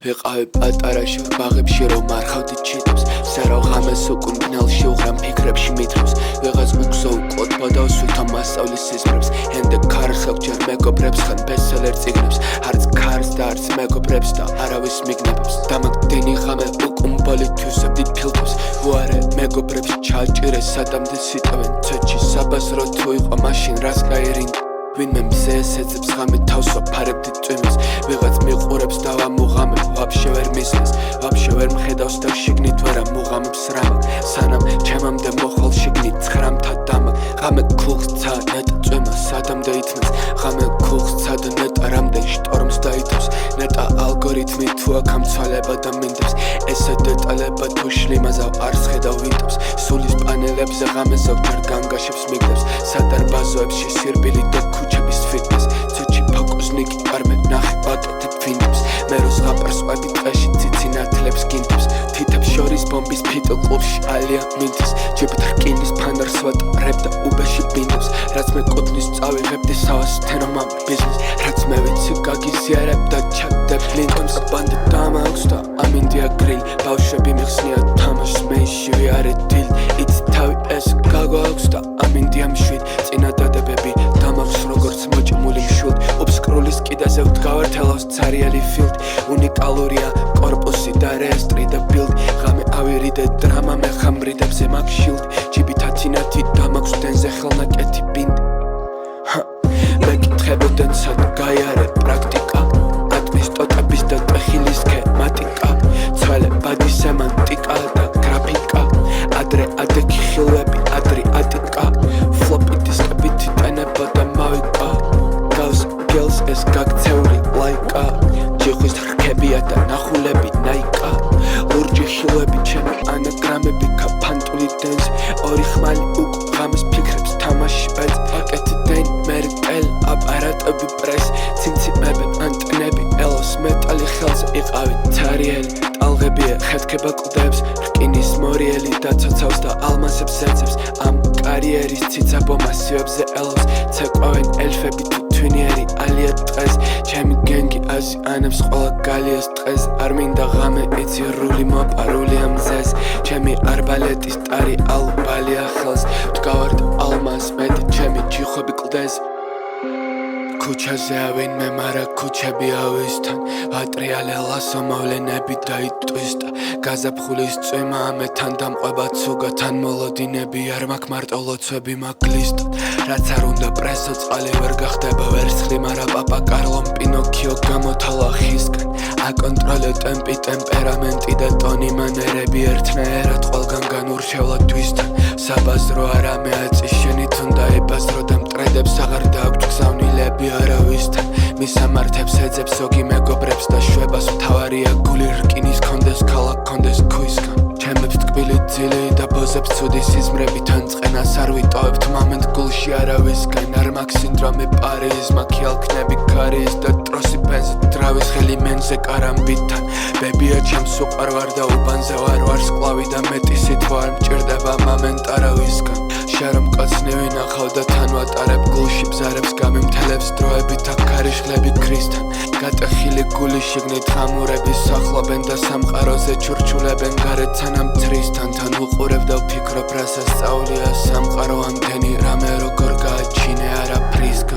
ვიყავი პატარაში ბაღებში რომ მარხავდი ჩიტებს სარავ ღამეს უკუნ ბნელში უღრამ ფიქრებში მითხრებს ვიღაც უგზო უკոտვა და სულთა მასწავლის სიზმრებს ენდე ქარს ხალხჯერ მეგობრებს ხან ბესტსელერ წიგნებს არც ქარს და არც მეგობრებს და არავის მიგნებებს დამაგდენი ღამე უკუნ ბოლით თვისებდით ფილტვებს უარე მეგობრებს ჩაჭირეს სადამდე სიტყვენ ცოჩი საბაზრო თუ იყო მაშინ რას გაერინდა ვინმე მზეს ეძებს ღამე თავს ვაფარებდით წვიმის ვიღაც მიყურებს და ვამუღამებ ვაფშე ვერ მისმის ვაფშე ვერ მხედავს და შიგნით ვერ ამუღამებს რამაკ სანამ ჩემამდე მოხვალ შიგნით ცხრამთა დამაკ ღამე ქულხსცა ნეტა წვიმა სადამდე ითმის ღამე ქულხსცა და ნეტა რამდენ შტორმს დაითავს ნეტა ალგორითმი თუ აქ ამცვალება და მინდებს ესე დეტალება თუ შლიმაზავ არს ხედავ ვინდობს სულის პანელებზე ღამე ზოგჯერ განგაშებს მიგდებს სადარბაზოებში სირბილი და ქუჩების ფიტნეს ცოჩი ფოკუსნიკი არმე ნახე პაკეტებ ვინდებს მეროს ღაპარსყვები ტყეში ციცინათლებს გინდებს თითებს შორის ბომბის ფიტო კლუბში ალია მინდის ჯებით რკინის ფანარს ვატარებ და უბეში ბინდებს რაც მე კუთნის წავიღებდი სავასთენო მამ ბიზნეს რაც მე ვიცი გაგიზიარებ და ჩაგდებ ლინკონს ბანდი დამაქვს და ამინდია გრილ ბავშვები მიხსნია თამაშს მე იშივი არე დილ იცი თავი ეს გაგვაქვს და ამინდია მშვიდ წინადადებები დამაქვს როგორც მოჭმული მშვილდ ობსკრულის კიდეზე ვდგავართელავს ცარიელი ფილდ უნიკალურია კორპუსი და რეესტრი და ბილდ ღამე ავირიდე დრამა მე ხამრიდებზე მაგ შილდ ჯიბითათინათი დამაქვს დენზე ხელნაკეთი ბინდი მეკითხებოდენ სად გაიარე პრაქტიკა ატმის ტოტების და ტეხილის სქემატიკა ცვალე ბადის სემანტიკა და გრაფიკა ადრე ადექი ხილვები ადრი ატიკა ფლოპი დისკებით იტანება და მავიკა გავს გელს ეს გაქცეული ლაიკა ჯიხვის რქებია და ნახულები ნაიკა ლურჯი ხილვები ჩემი ანაგრამები კაფანტული დენს ორი ხმალი უკ ღამეს ფიქრებს თამაში ბეწ პაკეტი დენ მერკელ აპარატები პრეს ცინციმებენ ანტენები ელოს მეტალი ხელზე იყავი ცარიელი ტალღებია ხეთქება კლდებს რკინის მორიელი და ცოცავს და ალმასებს ეძებს ამ კარიერის ციცაბო მასივებზე ელოს ცეკვავენ ელფები თუ თვინიერი ალია ტყეს ჩემი გენგი აზიანებს ყველა გალიას ტყეს არ მინდა ღამე იცი რული მოპარულია მზეს ჩემი არბალეტის ტარი ალბალია ხელს ვდგავართ ალმას მეტი ჩემი ჯიხვები კლდეს ქუჩაზე ავინმე მარა ქუჩები ავისთან ატრიალელასო მოვლენები დაიტვისტა გაზაფხულის წვიმა ამეთან დამყვება ცუგა თან მოლოდინები არ მაქვს მარტო ლოცვები მაგლისტ რაც არ უნდა პრესო წყალი ვერ გახდება ვერცხლი მარა პაპა კარლომ პინოქიო გამოთალა ხისგან აკონტროლე ტემპი ტემპერამენტი და ტონი მანერები ერთნაირად ყველგან განურჩევლა თვისთან საბაზრო არა მე აწის შენით უნდა ებაზრო და მტრედებს აღარ დააქვთ გზავნილები არავისთან მისამართებს ეძებს ზოგი მეგობრებს და შვებას მთავარია გული რკინის კონდეს ქალაქ კონდეს ქუისგან ჩემებს ტკბილი ძილი და ბოზებს ცუდი სიზმრებით ან წყენას არ ვიტოვებთ მომენტ გულში არავისგან არ მაქვს სინდრომი პარიზ მაქვს ალქნები ქარის და ტროსი პენზე დრავის ხელი მენზე კარამბითთან ბებია ჩემს უყვარვარ და უბანზე ვარ სკლავი და მეტი სიტყვა არ მჭირდება მომენტ არავისგან შარომ კაცნი ვინახავ და თან ვატარებ გულში ბზარებს გამიმთელებს დროებით აქ ქარიშხლები ქრისთან გატეხილი გული შიგნით ხამურები სახლობენ და სამყაროზე ჩურჩულებენ გარეთ სანამ ცრისთან თან ვუყურებ და ვფიქრობ რა სასწაულია სამყარო ამდენი რამე როგორ გააჩინე არა ფრისგან